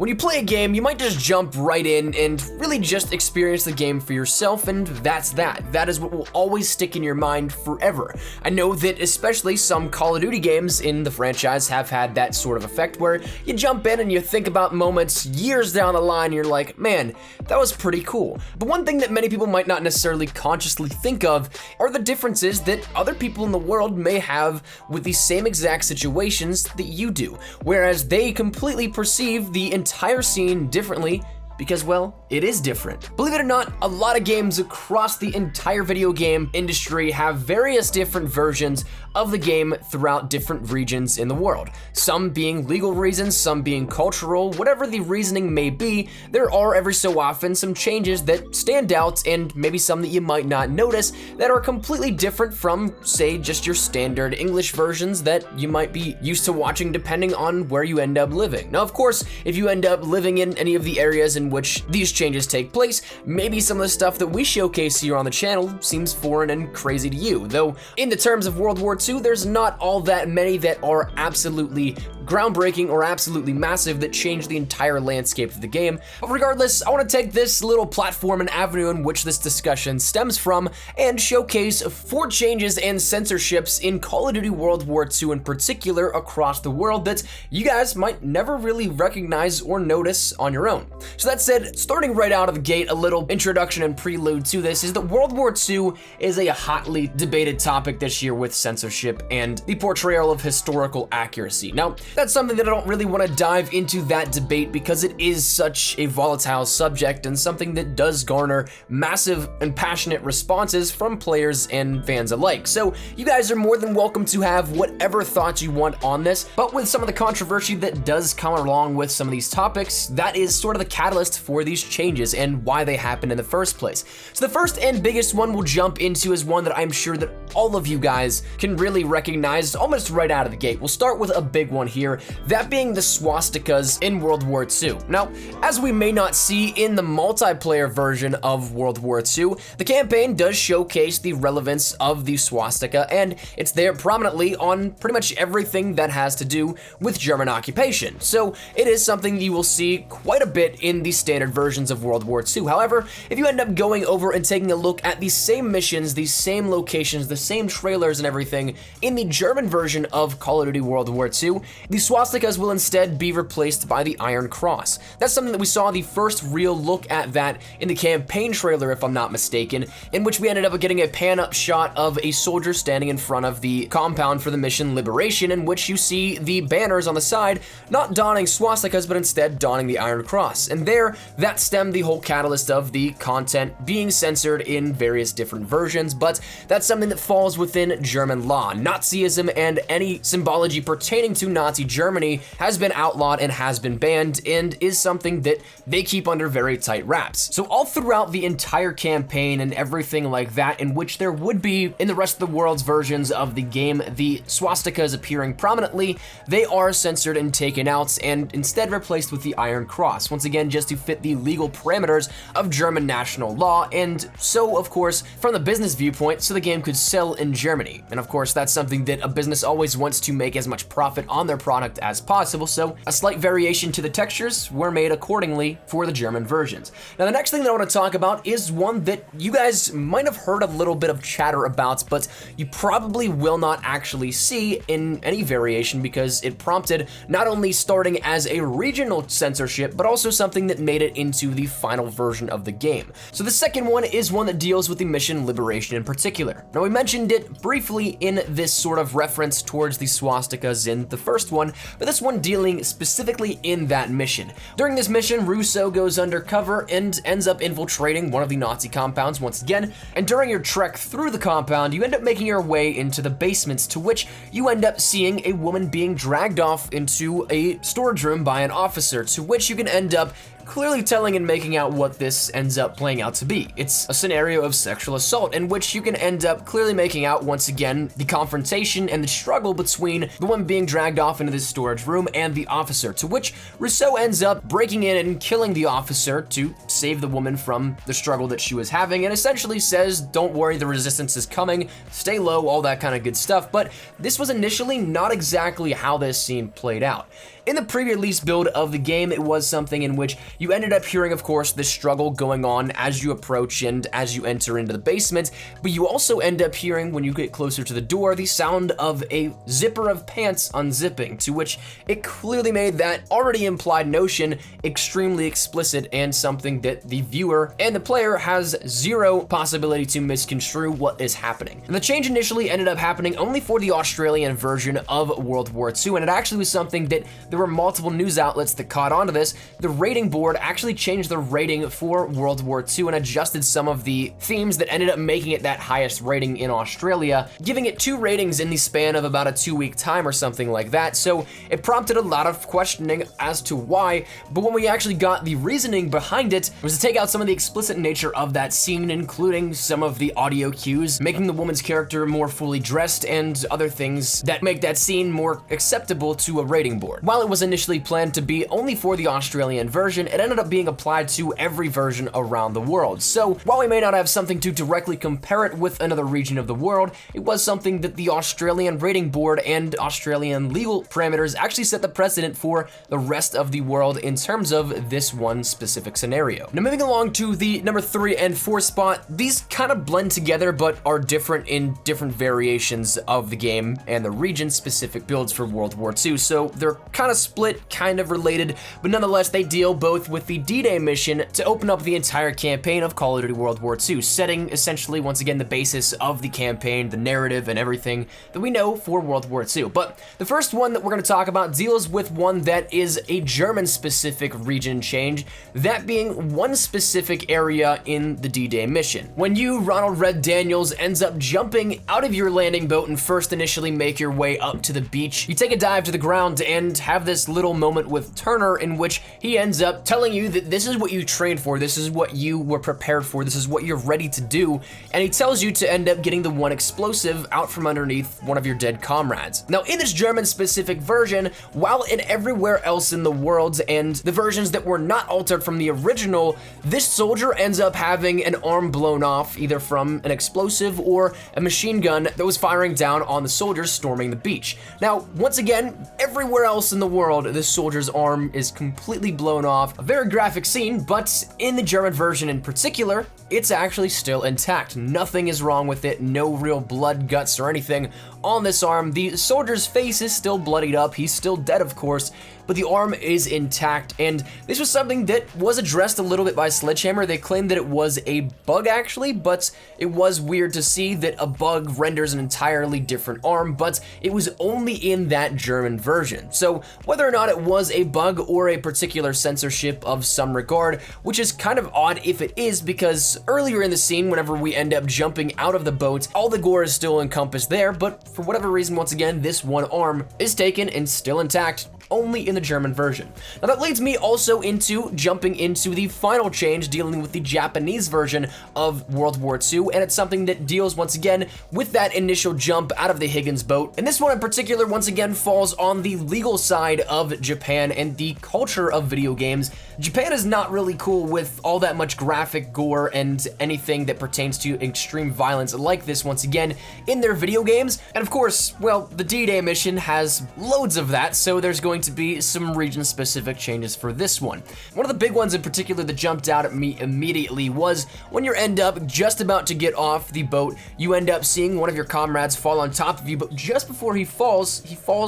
When you play a game, you might just jump right in and really just experience the game for yourself, and that's that. That is what will always stick in your mind forever. I know that especially some Call of Duty games in the franchise have had that sort of effect where you jump in and you think about moments years down the line, and you're like, man, that was pretty cool. But one thing that many people might not necessarily consciously think of are the differences that other people in the world may have with the same exact situations that you do, whereas they completely perceive the entire scene differently because, well, it is different. Believe it or not, a lot of games across the entire video game industry have various different versions of the game throughout different regions in the world. Some being legal reasons, some being cultural, whatever the reasoning may be, there are every so often some changes that stand out and maybe some that you might not notice that are completely different from, say, just your standard English versions that you might be used to watching depending on where you end up living. Now, of course, if you end up living in any of the areas in which these changes take place, maybe some of the stuff that we showcase here on the channel seems foreign and crazy to you, though in the terms of World War II, there's not all that many that are absolutely groundbreaking or absolutely massive that change the entire landscape of the game. But regardless, I want to take this little platform and avenue in which this discussion stems from and showcase 4 changes and censorships in Call of Duty World War II in particular across the world that you guys might never really recognize or notice on your own. So that said, starting right out of the gate, a little introduction and prelude to this is that World War II is a hotly debated topic this year with censorship and the portrayal of historical accuracy. Now, that's something that I don't really want to dive into that debate because it is such a volatile subject and something that does garner massive and passionate responses from players and fans alike. So you guys are more than welcome to have whatever thoughts you want on this, but with some of the controversy that does come along with some of these topics, that is sort of the catalyst for these changes and why they happened in the first place. So the first and biggest one we'll jump into is one that I'm sure that all of you guys can really recognize almost right out of the gate. We'll start with a big one here, that being the swastikas in World War II. Now, as we may not see in the multiplayer version of World War II, the campaign does showcase the relevance of the swastika, and it's there prominently on pretty much everything that has to do with German occupation. So it is something you will see quite a bit in the standard versions of World War II. However, if you end up going over and taking a look at these same missions, these same locations, the same trailers and everything in the German version of Call of Duty World War II, the swastikas will instead be replaced by the Iron Cross. That's something that we saw the first real look at that in the campaign trailer, if I'm not mistaken, in which we ended up getting a pan-up shot of a soldier standing in front of the compound for the mission Liberation, in which you see the banners on the side not donning swastikas, but instead donning the Iron Cross. And there, that stemmed the whole catalyst of the content being censored in various different versions, but that's something that falls within German law. Nazism and any symbology pertaining to Nazi Germany has been outlawed and has been banned and is something that they keep under very tight wraps. So all throughout the entire campaign and everything like that, in which there would be in the rest of the world's versions of the game, the swastikas appearing prominently, they are censored and taken out and instead replaced with the Iron Cross, once again just to fit the legal parameters of German national law, and so of course from the business viewpoint, so the game could sell in Germany. And of course that's something that a business always wants to make as much profit on their product as possible, so a slight variation to the textures were made accordingly for the German versions. Now the next thing that I want to talk about is one that you guys might have heard a little bit of chatter about, but you probably will not actually see in any variation because it prompted not only starting as a regional censorship, but also something that made it into the final version of the game. So the second one is one that deals with the mission Liberation in particular. Now we mentioned it briefly in this sort of reference towards the swastikas in the first one, but this one dealing specifically in that mission. During this mission, Russo goes undercover and ends up infiltrating one of the Nazi compounds once again, and during your trek through the compound, you end up making your way into the basements, to which you end up seeing a woman being dragged off into a storage room by an officer, to which you can end up clearly telling and making out what this ends up playing out to be. It's a scenario of sexual assault in which you can end up clearly making out, once again, the confrontation and the struggle between the woman being dragged off into this storage room and the officer, to which Rousseau ends up breaking in and killing the officer to save the woman from the struggle that she was having, and essentially says, don't worry, the resistance is coming, stay low, all that kind of good stuff. But this was initially not exactly how this scene played out. In the pre-release build of the game, it was something in which you ended up hearing, of course, the struggle going on as you approach and as you enter into the basement, but you also end up hearing, when you get closer to the door, the sound of a zipper of pants unzipping, to which it clearly made that already implied notion extremely explicit and something that the viewer and the player has zero possibility to misconstrue what is happening. And the change initially ended up happening only for the Australian version of World War II, and it actually was something that there were multiple news outlets that caught on to this. The rating board actually changed the rating for World War II and adjusted some of the themes that ended up making it that highest rating in Australia, giving it 2 ratings in the span of about a 2-week time or something like that. So it prompted a lot of questioning as to why, but when we actually got the reasoning behind it, was to take out some of the explicit nature of that scene, including some of the audio cues, making the woman's character more fully dressed, and other things that make that scene more acceptable to a rating board. While it was initially planned to be only for the Australian version, it ended up being applied to every version around the world. So while we may not have something to directly compare it with another region of the world, it was something that the Australian rating board and Australian legal parameters actually set the precedent for the rest of the world in terms of this one specific scenario. Now, moving along to the number 3 and 4 spot, these kind of blend together but are different in different variations of the game and the region-specific builds for World War II. So they're kind of split, kind of related, but nonetheless they deal both with the D-Day mission to open up the entire campaign of Call of Duty World War II, setting essentially once again the basis of the campaign, the narrative, and everything that we know for World War II. But the first one that we're going to talk about deals with one that is a German-specific region change, that being one specific area in the D-Day mission. When you, Ronald Red Daniels, ends up jumping out of your landing boat and first initially make your way up to the beach, you take a dive to the ground and have this little moment with Turner in which he ends up telling you that this is what you trained for, this is what you were prepared for, this is what you're ready to do, and he tells you to end up getting the one explosive out from underneath one of your dead comrades. Now, in this German-specific version, while in everywhere else in the world and the versions that were not altered from the original, this soldier ends up having an arm blown off either from an explosive or a machine gun that was firing down on the soldiers storming the beach. Now, once again, everywhere else in the world, this soldier's arm is completely blown off. A very graphic scene, but in the German version in particular, it's actually still intact. Nothing is wrong with it, no real blood, guts, or anything on this arm. The soldier's face is still bloodied up, he's still dead of course, but the arm is intact, and this was something that was addressed a little bit by Sledgehammer. They claimed that it was a bug actually, but it was weird to see that a bug renders an entirely different arm, but it was only in that German version. So whether or not it was a bug or a particular censorship of some regard, which is kind of odd if it is, because earlier in the scene, whenever we end up jumping out of the boat, all the gore is still encompassed there, but for whatever reason, once again, this one arm is taken and still intact, only in the German version. Now that leads me also into jumping into the final change dealing with the Japanese version of World War II, and it's something that deals once again with that initial jump out of the Higgins boat. And this one in particular once again falls on the legal side of Japan and the culture of video games. Japan is not really cool with all that much graphic gore and anything that pertains to extreme violence like this once again in their video games. And of course, well, the D-Day mission has loads of that, so there's going to be some region-specific changes for this one. One of the big ones in particular that jumped out at me immediately was when you end up just about to get off the boat, you end up seeing one of your comrades fall on top of you, but just before he falls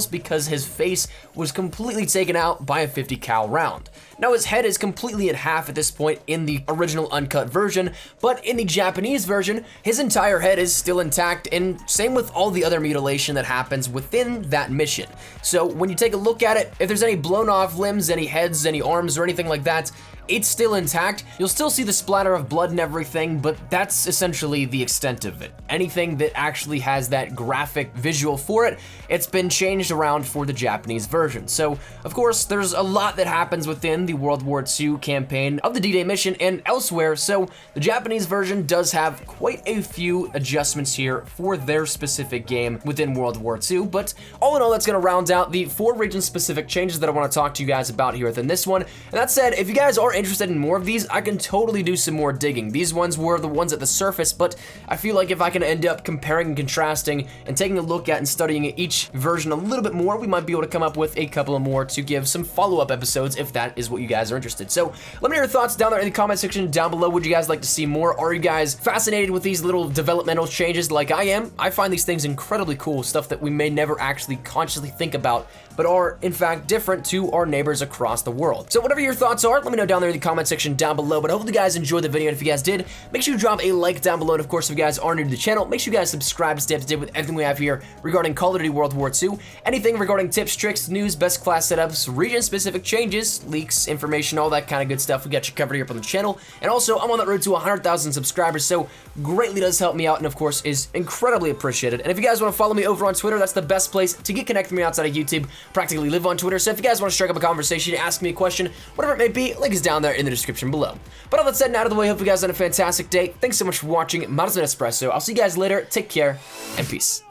because his face was completely taken out by a 50 cal round. Now his head is completely in half at this point in the original uncut version, but in the Japanese version, his entire head is still intact, and same with all the other mutilation that happens within that mission. So when you take a look at it, if there's any blown off limbs, any heads, any arms, or anything like that, it's still intact. You'll still see the splatter of blood and everything, but that's essentially the extent of it. Anything that actually has that graphic visual for it, it's been changed around for the Japanese version. So, of course, there's a lot that happens within the World War II campaign of the D-Day mission and elsewhere, so the Japanese version does have quite a few adjustments here for their specific game within World War II, but all in all, that's gonna round out the 4 region-specific changes that I wanna talk to you guys about here within this one. And that said, if you guys are interested in more of these, I can totally do some more digging. These ones were the ones at the surface, but I feel like if I can end up comparing and contrasting and taking a look at and studying each version a little bit more, we might be able to come up with a couple of more to give some follow-up episodes if that is what you guys are interested. So let me know your thoughts down there in the comment section down below. Would you guys like to see more? Are you guys fascinated with these little developmental changes like I am? I find these things incredibly cool, stuff that we may never actually consciously think about, but are in fact different to our neighbors across the world. So whatever your thoughts are, let me know down there in the comment section down below. But I hope you guys enjoyed the video, and if you guys did, make sure you drop a like down below. And of course, if you guys are new to the channel, make sure you guys subscribe to stay up to date with everything we have here regarding Call of Duty World War II. Anything regarding tips, tricks, news, best class setups, region-specific changes, leaks, information, all that kind of good stuff, we got you covered here up on the channel. And also, I'm on that road to 100,000 subscribers, so greatly does help me out, and of course, is incredibly appreciated. And if you guys want to follow me over on Twitter, that's the best place to get connected with me outside of YouTube. Practically live on Twitter, so if you guys want to strike up a conversation, ask me a question, whatever it may be, link is down there in the description below. But all that said and out of the way, hope you guys had a fantastic day. Thanks so much for watching. Marzan Espresso. I'll see you guys later. Take care and peace.